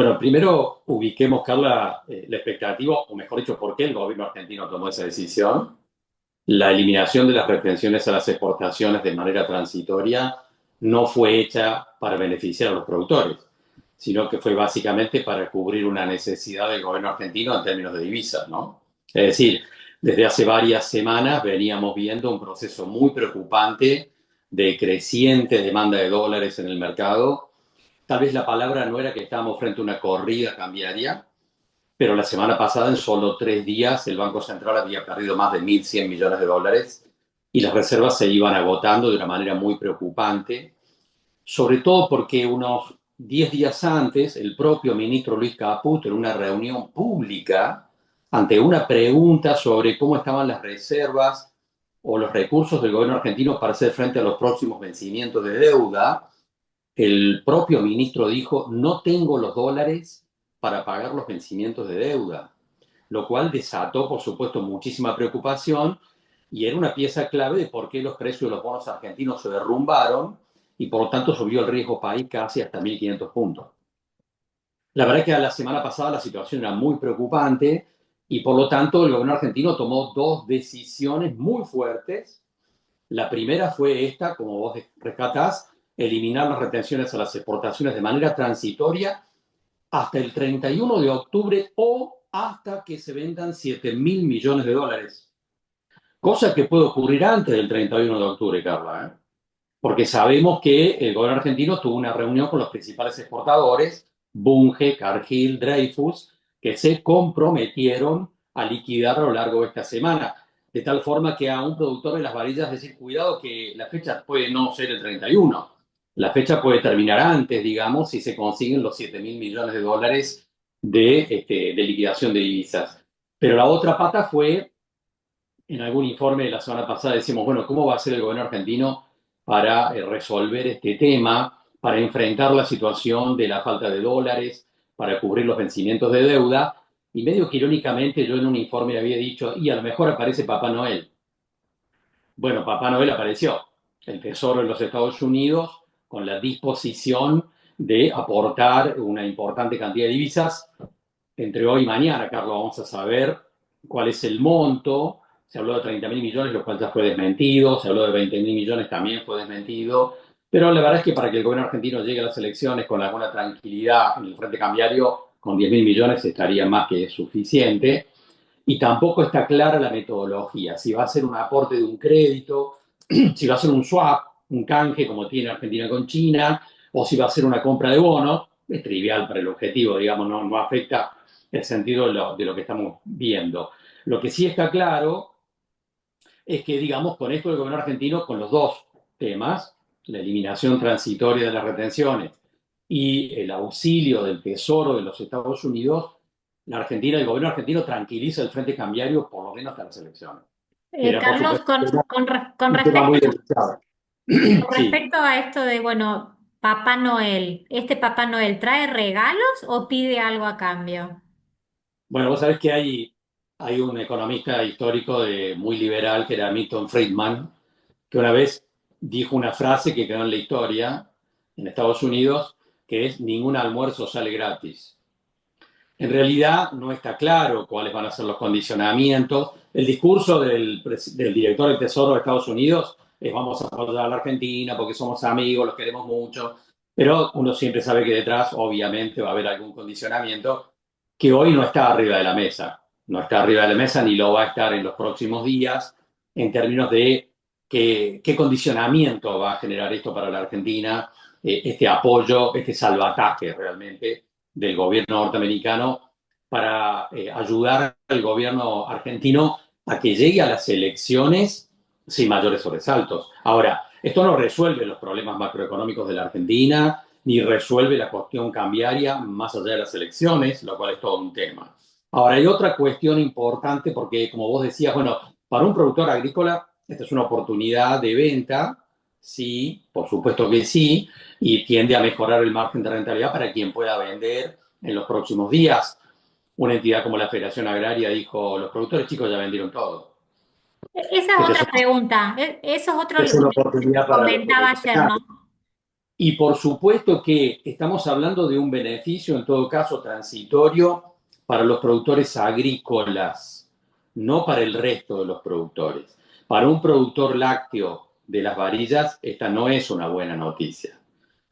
Bueno, primero ubiquemos, Carla, la expectativa, o mejor dicho, por qué el gobierno argentino tomó esa decisión. La eliminación de las retenciones a las exportaciones de manera transitoria no fue hecha para beneficiar a los productores, sino que fue básicamente para cubrir una necesidad del gobierno argentino en términos de divisas, ¿no? Es decir, desde hace varias semanas veníamos viendo un proceso muy preocupante de creciente demanda de dólares en el mercado. Tal vez la palabra no era que estábamos frente a una corrida cambiaria, pero la semana pasada, en solo 3 días, el Banco Central había perdido más de 1.100 millones de dólares y las reservas se iban agotando de una manera muy preocupante, sobre todo porque unos 10 días antes, el propio ministro Luis Caputo, en una reunión pública, ante una pregunta sobre cómo estaban las reservas o los recursos del gobierno argentino para hacer frente a los próximos vencimientos de deuda, el propio ministro dijo, no tengo los dólares para pagar los vencimientos de deuda, lo cual desató, por supuesto, muchísima preocupación y era una pieza clave de por qué los precios de los bonos argentinos se derrumbaron y por lo tanto subió el riesgo país casi hasta 1.500 puntos. La verdad es que la semana pasada la situación era muy preocupante y por lo tanto el gobierno argentino tomó dos decisiones muy fuertes. La primera fue esta, como vos rescatás, eliminar las retenciones a las exportaciones de manera transitoria hasta el 31 de octubre o hasta que se vendan 7.000 millones de dólares. Cosa que puede ocurrir antes del 31 de octubre, Carla, ¿eh? Porque sabemos que el gobierno argentino tuvo una reunión con los principales exportadores, Bunge, Cargill, Dreyfus, que se comprometieron a liquidar a lo largo de esta semana. De tal forma que a un productor de las varillas decir, cuidado que la fecha puede no ser el 31. La fecha puede terminar antes, digamos, si se consiguen los 7.000 millones de dólares de liquidación de divisas. Pero la otra pata fue en algún informe de la semana pasada decimos, bueno, ¿cómo va a ser el gobierno argentino para resolver este tema, para enfrentar la situación de la falta de dólares, para cubrir los vencimientos de deuda? Y medio que irónicamente yo en un informe había dicho, y a lo mejor aparece Papá Noel. Bueno, Papá Noel apareció, el Tesoro de los Estados Unidos, con la disposición de aportar una importante cantidad de divisas. Entre hoy y mañana, Carlos, vamos a saber cuál es el monto. Se habló de 30.000 millones, lo cual ya fue desmentido. Se habló de 20.000 millones, también fue desmentido. Pero la verdad es que para que el gobierno argentino llegue a las elecciones con alguna tranquilidad en el frente cambiario, con 10.000 millones estaría más que suficiente. Y tampoco está clara la metodología, si va a ser un aporte de un crédito, si va a ser un swap, un canje como tiene Argentina con China, o si va a ser una compra de bonos. Es trivial para el objetivo, digamos, no afecta el sentido de lo que estamos viendo. Lo que sí está claro es que, digamos, con esto el gobierno argentino, con los dos temas, la eliminación transitoria de las retenciones y el auxilio del Tesoro de los Estados Unidos, el gobierno argentino tranquiliza el frente cambiario por lo menos hasta las elecciones. Que era, por Carlos, supuesto, con un tema respecto, muy delicado. con Sí. respecto a esto de, bueno, Papá Noel, ¿este Papá Noel trae regalos o pide algo a cambio? Bueno, vos sabés que hay un economista histórico muy liberal que era Milton Friedman, que una vez dijo una frase que quedó en la historia en Estados Unidos, que es ningún almuerzo sale gratis. En realidad no está claro cuáles van a ser los condicionamientos. El discurso del director del Tesoro de Estados Unidos es vamos a apoyar a la Argentina porque somos amigos, los queremos mucho, pero uno siempre sabe que detrás obviamente va a haber algún condicionamiento que hoy no está arriba de la mesa. No está arriba de la mesa ni lo va a estar en los próximos días en términos de qué condicionamiento va a generar esto para la Argentina, este apoyo, este salvataje realmente del gobierno norteamericano para ayudar al gobierno argentino a que llegue a las elecciones sin mayores sobresaltos. Ahora, esto no resuelve los problemas macroeconómicos de la Argentina, ni resuelve la cuestión cambiaria más allá de las elecciones, lo cual es todo un tema. Ahora, hay otra cuestión importante porque, como vos decías, bueno, para un productor agrícola, esta es una oportunidad de venta, sí, por supuesto que sí, y tiende a mejorar el margen de rentabilidad para quien pueda vender en los próximos días. Una entidad como la Federación Agraria dijo, los productores chicos ya vendieron todo. Esa es Esta otra pregunta. Eso es otro es lo una que oportunidad para los comentaba ayer, ¿no? profesionales. Y por supuesto que estamos hablando de un beneficio, en todo caso transitorio, para los productores agrícolas, no para el resto de los productores. Para un productor lácteo de las varillas, esta no es una buena noticia,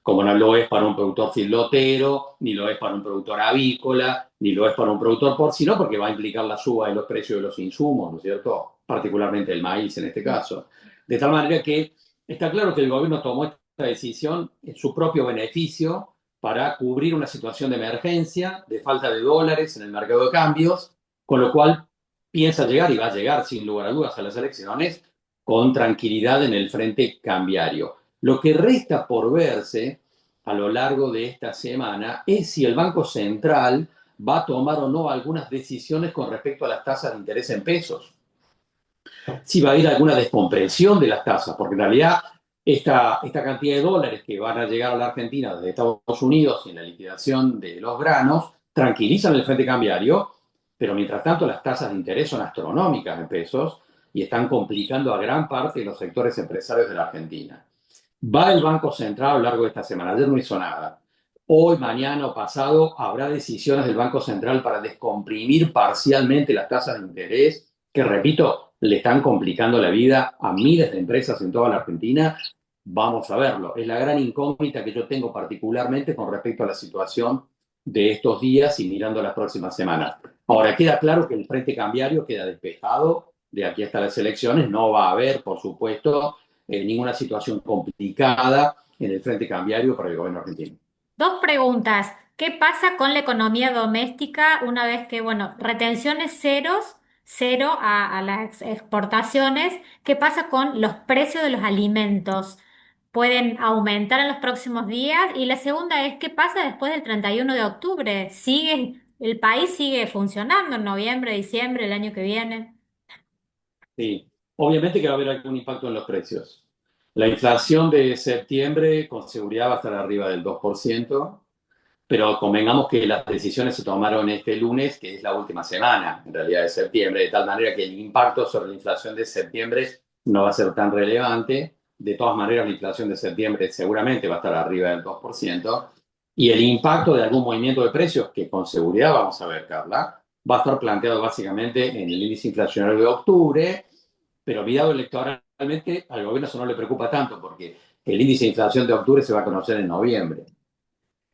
como no lo es para un productor filotero, ni lo es para un productor avícola, ni lo es para un productor porcino, porque va a implicar la suba de los precios de los insumos, ¿no es cierto? Particularmente el maíz en este caso. De tal manera que está claro que el gobierno tomó esta decisión en su propio beneficio para cubrir una situación de emergencia, de falta de dólares en el mercado de cambios, con lo cual piensa llegar y va a llegar sin lugar a dudas a las elecciones con tranquilidad en el frente cambiario. Lo que resta por verse a lo largo de esta semana es si el Banco Central va a tomar o no algunas decisiones con respecto a las tasas de interés en pesos. Si va a haber alguna descompresión de las tasas, porque en realidad esta cantidad de dólares que van a llegar a la Argentina desde Estados Unidos en la liquidación de los granos tranquilizan el frente cambiario, pero mientras tanto las tasas de interés son astronómicas en pesos y están complicando a gran parte de los sectores empresarios de la Argentina. Va el Banco Central a lo largo de esta semana. Ayer no hizo nada. Hoy, mañana o pasado habrá decisiones del Banco Central para descomprimir parcialmente las tasas de interés, que repito, le están complicando la vida a miles de empresas en toda la Argentina. Vamos a verlo. Es la gran incógnita que yo tengo particularmente con respecto a la situación de estos días y mirando las próximas semanas. Ahora, queda claro que el frente cambiario queda despejado de aquí hasta las elecciones. No va a haber, por supuesto, ninguna situación complicada en el frente cambiario para el gobierno argentino. Dos preguntas. ¿Qué pasa con la economía doméstica una vez que, bueno, retenciones cero a las exportaciones? ¿Qué pasa con los precios de los alimentos? ¿Pueden aumentar en los próximos días? Y la segunda es, ¿qué pasa después del 31 de octubre? El país sigue funcionando en noviembre, diciembre, el año que viene? Sí, obviamente que va a haber algún impacto en los precios. La inflación de septiembre con seguridad va a estar arriba del 2%, pero convengamos que las decisiones se tomaron este lunes, que es la última semana, en realidad, de septiembre, de tal manera que el impacto sobre la inflación de septiembre no va a ser tan relevante. De todas maneras, la inflación de septiembre seguramente va a estar arriba del 2%. Y el impacto de algún movimiento de precios, que con seguridad vamos a ver, Carla, va a estar planteado básicamente en el índice inflacionario de octubre, pero mirado electoralmente, al gobierno eso no le preocupa tanto, porque el índice de inflación de octubre se va a conocer en noviembre.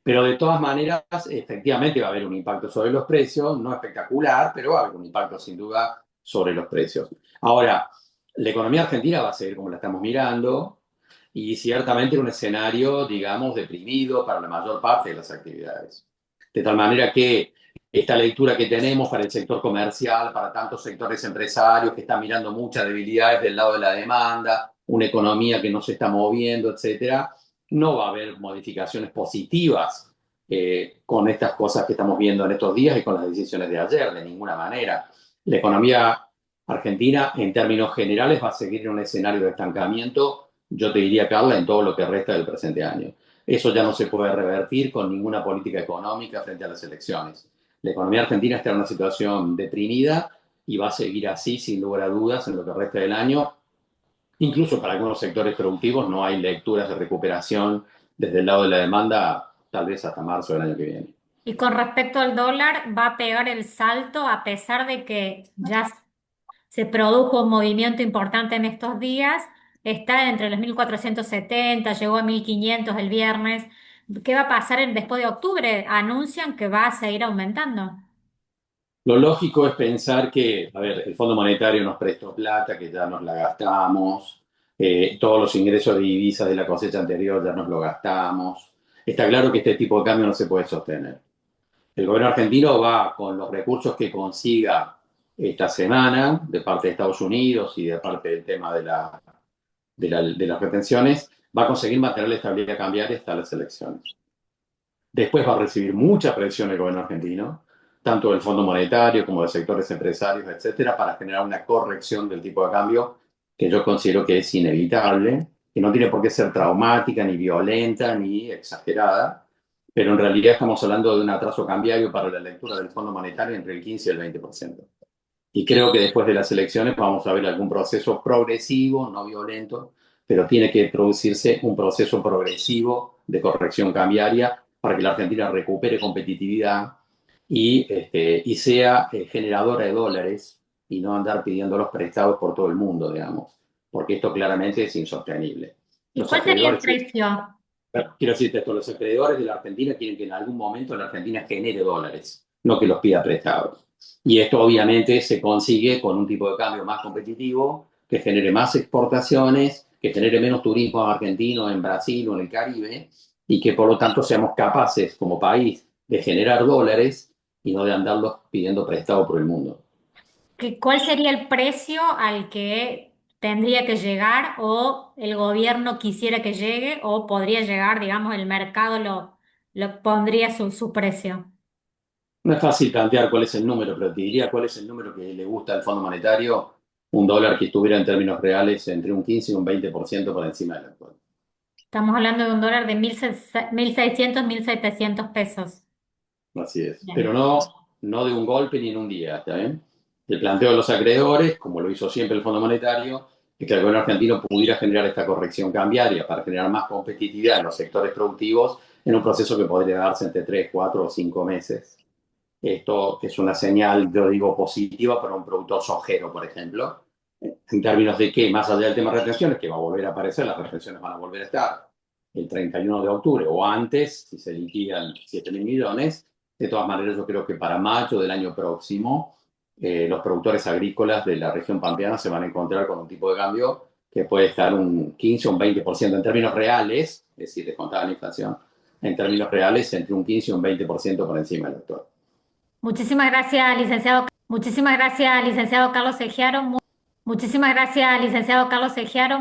Pero de todas maneras, efectivamente va a haber un impacto sobre los precios, no espectacular, pero va a haber un impacto sin duda sobre los precios. Ahora, la economía argentina va a seguir como la estamos mirando y ciertamente en un escenario, digamos, deprimido para la mayor parte de las actividades. De tal manera que esta lectura que tenemos para el sector comercial, para tantos sectores empresarios que están mirando muchas debilidades del lado de la demanda, una economía que no se está moviendo, etcétera, no va a haber modificaciones positivas con estas cosas que estamos viendo en estos días y con las decisiones de ayer, de ninguna manera. La economía argentina, en términos generales, va a seguir en un escenario de estancamiento, yo te diría, Carla, en todo lo que resta del presente año. Eso ya no se puede revertir con ninguna política económica frente a las elecciones. La economía argentina está en una situación deprimida y va a seguir así, sin lugar a dudas, en lo que resta del año. Incluso para algunos sectores productivos no hay lecturas de recuperación desde el lado de la demanda, tal vez hasta marzo del año que viene. Y con respecto al dólar, va a pegar el salto a pesar de que ya se produjo un movimiento importante en estos días, está entre los 1470, llegó a 1500 el viernes. ¿Qué va a pasar después de octubre? Anuncian que va a seguir aumentando. Lo lógico es pensar que, a ver, el Fondo Monetario nos prestó plata, que ya nos la gastamos, todos los ingresos de divisas de la cosecha anterior ya nos lo gastamos. Está claro que este tipo de cambio no se puede sostener. El gobierno argentino va con los recursos que consiga esta semana de parte de Estados Unidos y de parte del tema de las retenciones, va a conseguir mantener la estabilidad cambiaria hasta las elecciones. Después va a recibir mucha presión el gobierno argentino, tanto del Fondo Monetario como de sectores empresarios, etcétera, para generar una corrección del tipo de cambio que yo considero que es inevitable, que no tiene por qué ser traumática, ni violenta, ni exagerada, pero en realidad estamos hablando de un atraso cambiario para la lectura del Fondo Monetario entre el 15 y el 20%. Y creo que después de las elecciones vamos a ver algún proceso progresivo, no violento, pero tiene que producirse un proceso progresivo de corrección cambiaria para que la Argentina recupere competitividad y sea generadora de dólares y no andar pidiendo los prestados por todo el mundo, digamos, porque esto claramente es insostenible. ¿Y Los cuál sería el acreedores, precio? quiero decirte esto, los acreedores de la Argentina quieren que en algún momento la Argentina genere dólares, no que los pida prestados. Y esto obviamente se consigue con un tipo de cambio más competitivo, que genere más exportaciones, que genere menos turismo argentino en Brasil o en el Caribe, y que por lo tanto seamos capaces como país de generar dólares y no de andarlos pidiendo prestado por el mundo. ¿Cuál sería el precio al que tendría que llegar o el gobierno quisiera que llegue o podría llegar, digamos, el mercado lo pondría su precio? No es fácil plantear cuál es el número, pero te diría cuál es el número que le gusta al Fondo Monetario, un dólar que estuviera en términos reales entre un 15 y un 20% por encima del actual. Estamos hablando de un dólar de 1.600, 1.700 pesos. Así es. Pero Bien. no de un golpe ni en un día, ¿está bien? El planteo de los acreedores, como lo hizo siempre el Fondo Monetario, es que el gobierno argentino pudiera generar esta corrección cambiaria para generar más competitividad en los sectores productivos en un proceso que podría darse entre 3, 4 o 5 meses. Esto es una señal, yo digo, positiva para un productor sojero, por ejemplo, en términos de que, más allá del tema de retenciones, que va a volver a aparecer, las retenciones van a volver a estar el 31 de octubre o antes, si se liquidan 7.000 millones. De todas maneras, yo creo que para mayo del año próximo, los productores agrícolas de la región pampeana se van a encontrar con un tipo de cambio que puede estar un 15 o un 20% en términos reales, es decir, descontada la inflación, en términos reales entre un 15 y un 20% por encima del actual. Muchísimas gracias, licenciado. Muchísimas gracias, licenciado Carlos Segiaro. Muchísimas gracias, licenciado Carlos Segiaro.